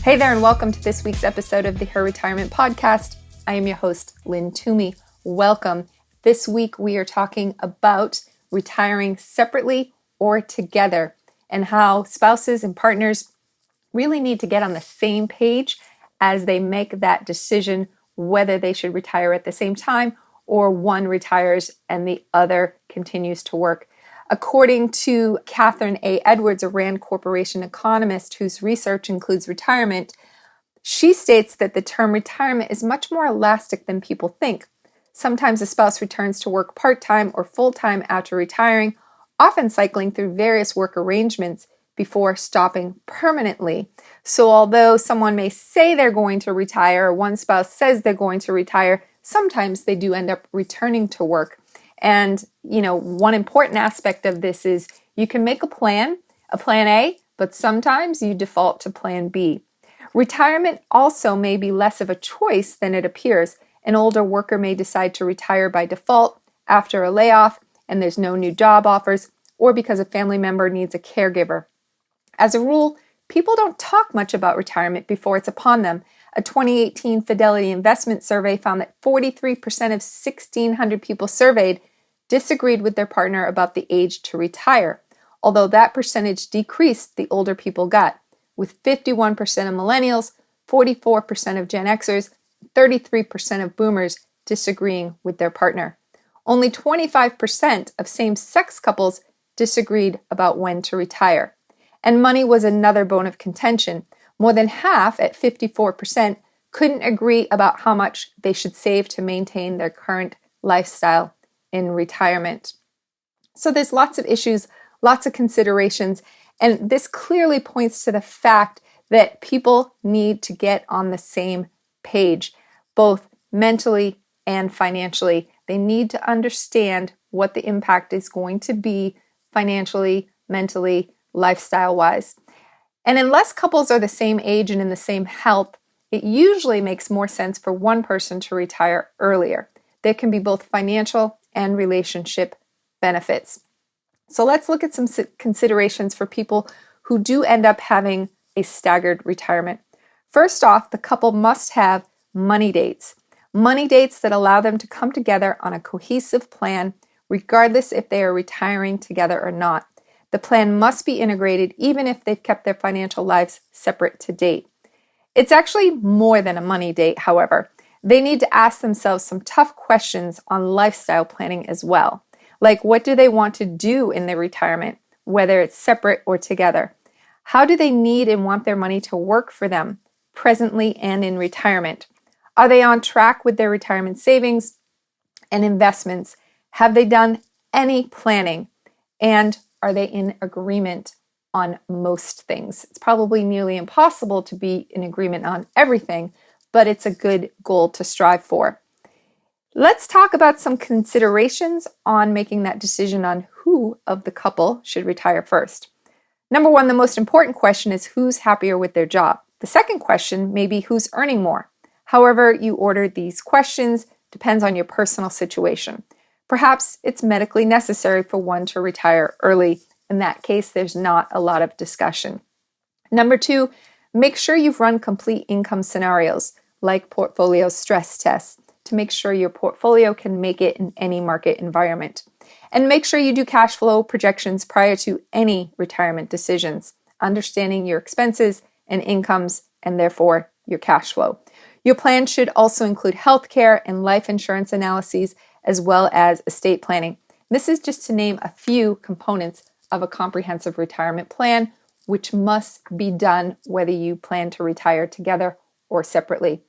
Hey there, and welcome to this week's episode of the Her Retirement Podcast. I am your host, Lynn Toomey. Welcome. This week we are talking about retiring separately or together and how spouses and partners really need to get on the same page as they make that decision whether they should retire at the same time or one retires and the other continues to work. According to Catherine A. Edwards, a Rand Corporation economist whose research includes retirement, she states that the term retirement is much more elastic than people think. Sometimes a spouse returns to work part-time or full-time after retiring, often cycling through various work arrangements before stopping permanently. So although someone may say they're going to retire, or one spouse says they're going to retire, sometimes they do end up returning to work. And, one important aspect of this is you can make a plan A, but sometimes you default to plan B. Retirement also may be less of a choice than it appears. An older worker may decide to retire by default after a layoff and there's no new job offers, or because a family member needs a caregiver. As a rule, people don't talk much about retirement before it's upon them. A 2018 Fidelity Investment Survey found that 43% of 1,600 people surveyed disagreed with their partner about the age to retire, although that percentage decreased the older people got, with 51% of millennials, 44% of Gen Xers, 33% of boomers disagreeing with their partner. Only 25% of same-sex couples disagreed about when to retire. And money was another bone of contention. More than half, at 54%, couldn't agree about how much they should save to maintain their current lifestyle in retirement. So there's lots of issues, lots of considerations, and this clearly points to the fact that people need to get on the same page, both mentally and financially. They need to understand what the impact is going to be financially, mentally, lifestyle-wise. And unless couples are the same age and in the same health, it usually makes more sense for one person to retire earlier. There can be both financial and relationship benefits. So let's look at some considerations for people who do end up having a staggered retirement. First off, the couple must have money dates that allow them to come together on a cohesive plan, regardless if they are retiring together or not. The plan must be integrated even if they've kept their financial lives separate to date. It's actually more than a money date, however. They need to ask themselves some tough questions on lifestyle planning as well. Like, what do they want to do in their retirement, whether it's separate or together? How do they need and want their money to work for them, presently and in retirement? Are they on track with their retirement savings and investments? Have they done any planning? And are they in agreement on most things? It's probably nearly impossible to be in agreement on everything, but it's a good goal to strive for. Let's talk about some considerations on making that decision on who of the couple should retire first. Number one, the most important question is who's happier with their job. The second question may be who's earning more. However you order these questions depends on your personal situation. Perhaps it's medically necessary for one to retire early. In that case, there's not a lot of discussion. Number two, make sure you've run complete income scenarios like portfolio stress tests to make sure your portfolio can make it in any market environment. And make sure you do cash flow projections prior to any retirement decisions, understanding your expenses and incomes and therefore your cash flow. Your plan should also include healthcare and life insurance analyses as well as estate planning. This is just to name a few components of a comprehensive retirement plan, which must be done whether you plan to retire together or separately.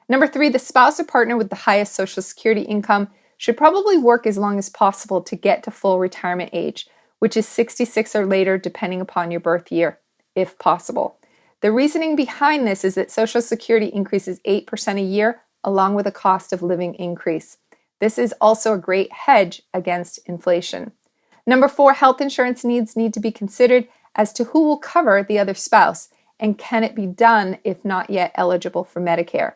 Number three, the spouse or partner with the highest Social Security income should probably work as long as possible to get to full retirement age, which is 66 or later depending upon your birth year, if possible. The reasoning behind this is that Social Security increases 8% a year along with a cost of living increase. This is also a great hedge against inflation. Number four, health insurance needs need to be considered as to who will cover the other spouse and can it be done if not yet eligible for Medicare.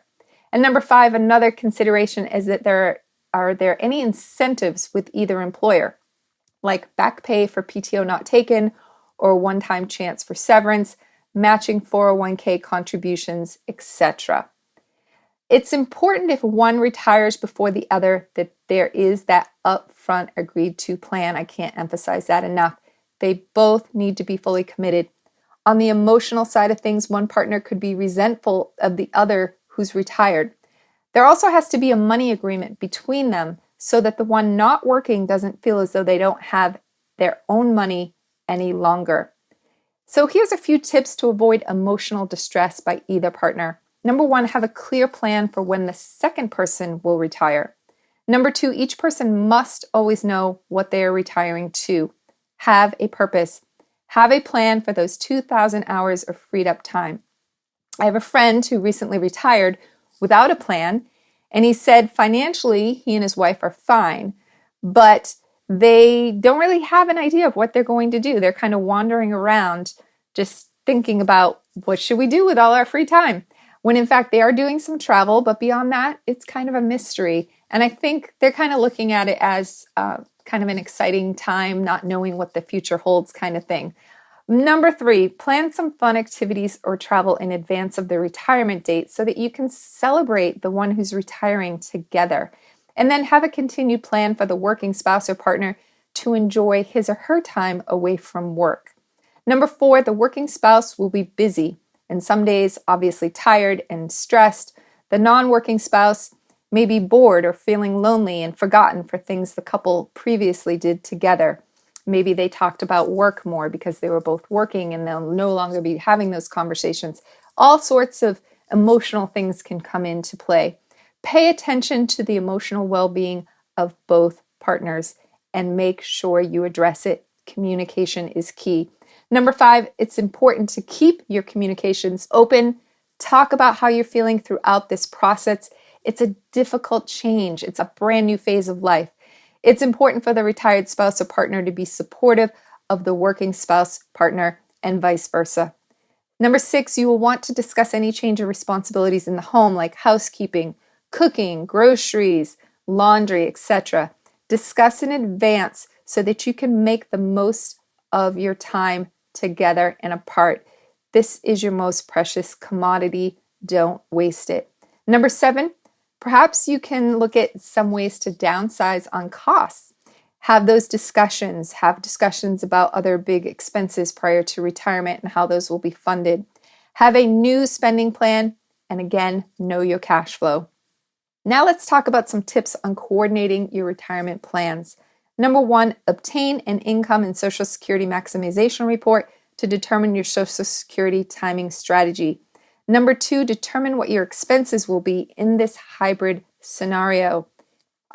And number five, another consideration is that are there any incentives with either employer, like back pay for PTO not taken or one-time chance for severance. matching 401k contributions, etc. It's important if one retires before the other that there is that upfront agreed to plan. I can't emphasize that enough. They both need to be fully committed. On the emotional side of things, one partner could be resentful of the other who's retired. There also has to be a money agreement between them so that the one not working doesn't feel as though they don't have their own money any longer. So here's a few tips to avoid emotional distress by either partner. Number 1, have a clear plan for when the second person will retire. Number 2, each person must always know what they are retiring to. Have a purpose. Have a plan for those 2,000 hours of freed up time. I have a friend who recently retired without a plan, and he said financially he and his wife are fine, but they don't really have an idea of what they're going to do. They're kind of wandering around just thinking about what should we do with all our free time, when in fact they are doing some travel, but beyond that, it's kind of a mystery. And I think they're kind of looking at it as kind of an exciting time, not knowing what the future holds kind of thing. Number 3, plan some fun activities or travel in advance of the retirement date so that you can celebrate the one who's retiring together. And then have a continued plan for the working spouse or partner to enjoy his or her time away from work. Number 4, the working spouse will be busy and some days obviously tired and stressed. The non-working spouse may be bored or feeling lonely and forgotten for things the couple previously did together. Maybe they talked about work more because they were both working and they'll no longer be having those conversations. All sorts of emotional things can come into play. Pay attention to the emotional well-being of both partners and make sure you address it. Communication is key. Number 5, it's important to keep your communications open. Talk about how you're feeling throughout this process. It's a difficult change. It's a brand new phase of life. It's important for the retired spouse or partner to be supportive of the working spouse, partner, and vice versa. Number 6, you will want to discuss any change of responsibilities in the home like housekeeping, cooking, groceries, laundry, etc. Discuss in advance so that you can make the most of your time together and apart. This is your most precious commodity. Don't waste it. Number 7, perhaps you can look at some ways to downsize on costs. Have those discussions. Have discussions about other big expenses prior to retirement and how those will be funded. Have a new spending plan, and again, know your cash flow. Now let's talk about some tips on coordinating your retirement plans. Number 1, obtain an income and Social Security maximization report to determine your Social Security timing strategy. Number 2, determine what your expenses will be in this hybrid scenario,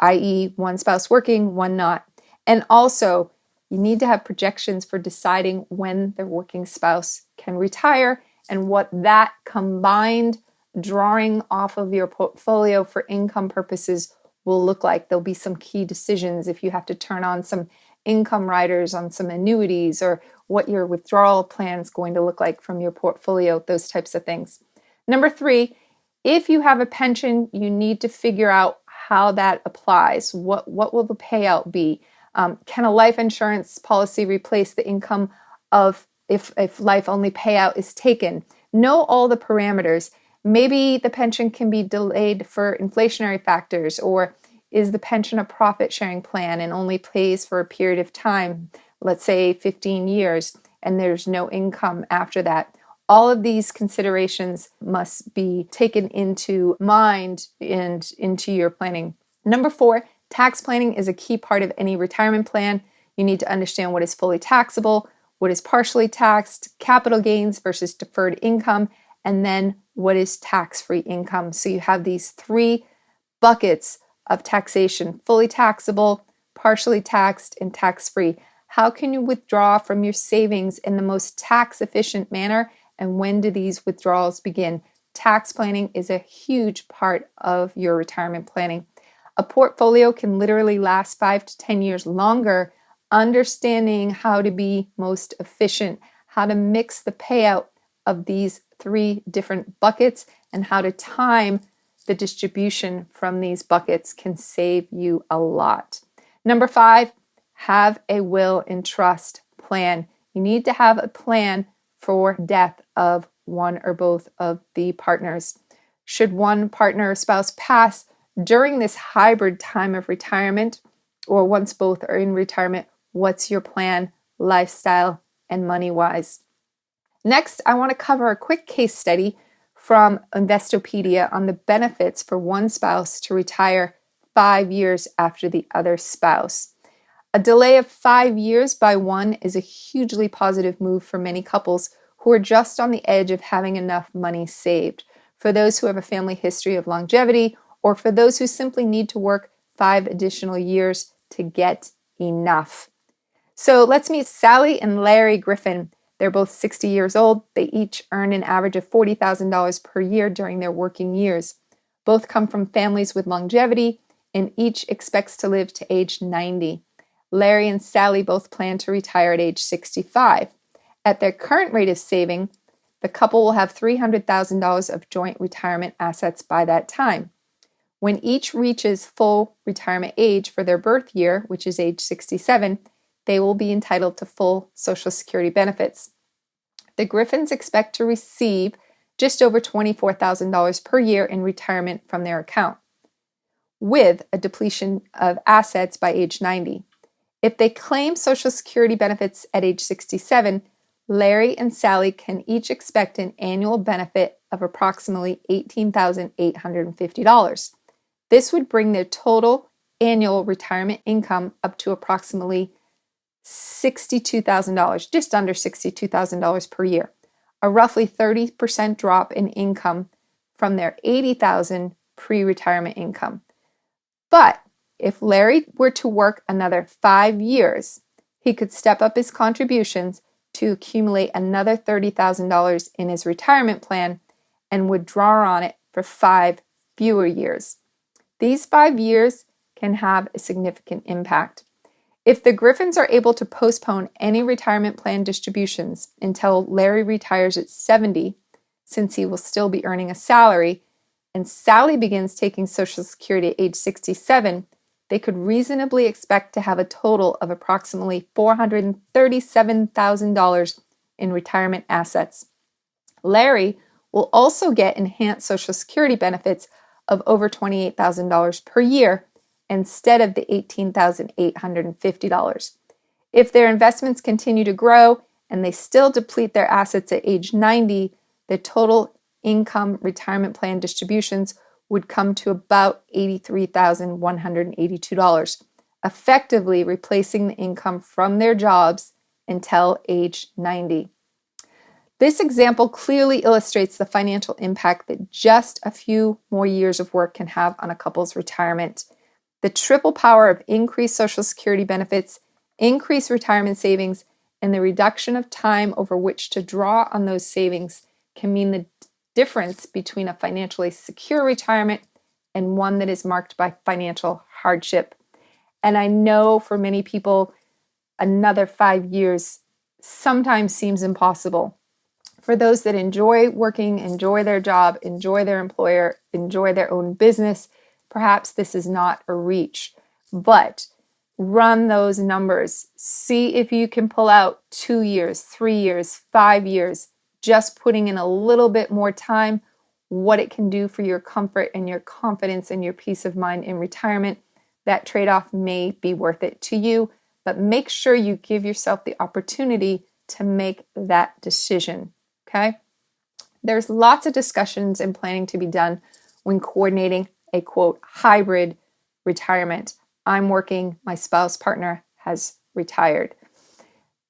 i.e. one spouse working, one not. And also, you need to have projections for deciding when the working spouse can retire and what that combined drawing off of your portfolio for income purposes will look like. There'll be some key decisions if you have to turn on some income riders on some annuities or what your withdrawal plan is going to look like from your portfolio, those types of things. Number 3, if you have a pension, you need to figure out how that applies. What will the payout be? Can a life insurance policy replace the income of if life only payout is taken? Know all the parameters. Maybe the pension can be delayed for inflationary factors, or is the pension a profit sharing plan and only pays for a period of time, let's say 15 years, and there's no income after that? All of these considerations must be taken into mind and into your planning. Number 4, tax planning is a key part of any retirement plan. You need to understand what is fully taxable, what is partially taxed, capital gains versus deferred income, and then what is tax-free income. So you have these 3 buckets of taxation: fully taxable, partially taxed, and tax-free. How can you withdraw from your savings in the most tax-efficient manner, and when do these withdrawals begin? Tax planning is a huge part of your retirement planning. A portfolio can literally last 5 to 10 years longer. Understanding how to be most efficient, how to mix the payout of these 3 different buckets, and how to time the distribution from these buckets can save you a lot. Number 5, have a will and trust plan. You need to have a plan for death of one or both of the partners. Should one partner or spouse pass during this hybrid time of retirement, or once both are in retirement, what's your plan, lifestyle, and money-wise? Next, I want to cover a quick case study from Investopedia on the benefits for one spouse to retire 5 years after the other spouse. A delay of 5 years by one is a hugely positive move for many couples who are just on the edge of having enough money saved. For those who have a family history of longevity, or for those who simply need to work 5 additional years to get enough. So let's meet Sally and Larry Griffin. They're both 60 years old. They each earn an average of $40,000 per year during their working years. Both come from families with longevity, and each expects to live to age 90. Larry and Sally both plan to retire at age 65. At their current rate of saving, the couple will have $300,000 of joint retirement assets by that time. When each reaches full retirement age for their birth year, which is age 67, they will be entitled to full Social Security benefits. The Griffins expect to receive just over $24,000 per year in retirement from their account, with a depletion of assets by age 90. If they claim Social Security benefits at age 67, Larry and Sally can each expect an annual benefit of approximately $18,850. This would bring their total annual retirement income up to approximately $62,000, just under $62,000 per year, a roughly 30% drop in income from their $80,000 pre-retirement income. But if Larry were to work another 5 years, he could step up his contributions to accumulate another $30,000 in his retirement plan and would draw on it for 5 fewer years. These 5 years can have a significant impact. If the Griffins are able to postpone any retirement plan distributions until Larry retires at 70, since he will still be earning a salary, and Sally begins taking Social Security at age 67, they could reasonably expect to have a total of approximately $437,000 in retirement assets. Larry will also get enhanced Social Security benefits of over $28,000 per year instead of the $18,850. If their investments continue to grow and they still deplete their assets at age 90, the total income retirement plan distributions would come to about $83,182, effectively replacing the income from their jobs until age 90. This example clearly illustrates the financial impact that just a few more years of work can have on a couple's retirement. The triple power of increased Social Security benefits, increased retirement savings, and the reduction of time over which to draw on those savings can mean the difference between a financially secure retirement and one that is marked by financial hardship. And I know for many people, another 5 years sometimes seems impossible. For those that enjoy working, enjoy their job, enjoy their employer, enjoy their own business, perhaps this is not a reach. But run those numbers. See if you can pull out 2 years, 3 years, 5 years, just putting in a little bit more time, what it can do for your comfort and your confidence and your peace of mind in retirement. That trade-off may be worth it to you, but make sure you give yourself the opportunity to make that decision, okay? There's lots of discussions and planning to be done when coordinating a, quote, hybrid retirement. I'm working, my spouse partner has retired.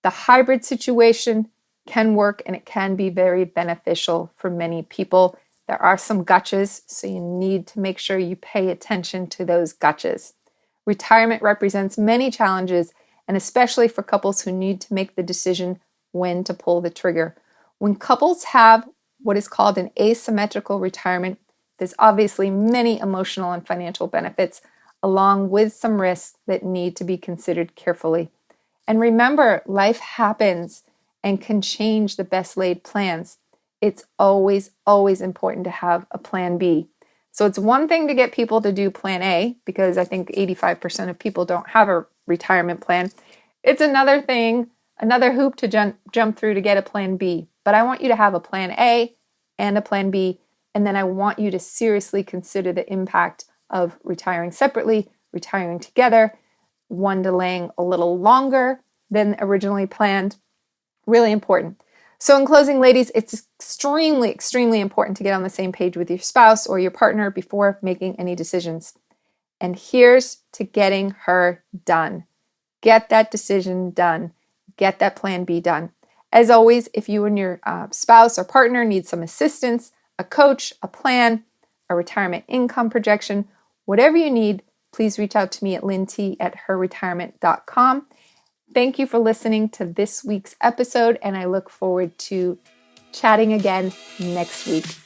The hybrid situation can work and it can be very beneficial for many people. There are some gotchas, so you need to make sure you pay attention to those gotchas. Retirement represents many challenges, and especially for couples who need to make the decision when to pull the trigger. When couples have what is called an asymmetrical retirement, there's obviously many emotional and financial benefits, along with some risks that need to be considered carefully. And remember, life happens and can change the best laid plans. It's always, always important to have a plan B. So it's one thing to get people to do plan A, because I think 85% of people don't have a retirement plan. It's another thing, another hoop to jump through to get a plan B. but I want you to have a plan A and a plan B. And then I want you to seriously consider the impact of retiring separately, retiring together, one delaying a little longer than originally planned. Really important. So in closing, ladies, it's extremely, extremely important to get on the same page with your spouse or your partner before making any decisions. And here's to getting her done. Get that decision done. Get that plan B done. As always, if you and your spouse or partner need some assistance, a coach, a plan, a retirement income projection, whatever you need, please reach out to me at lynnt@herretirement.com. Thank you for listening to this week's episode, and I look forward to chatting again next week.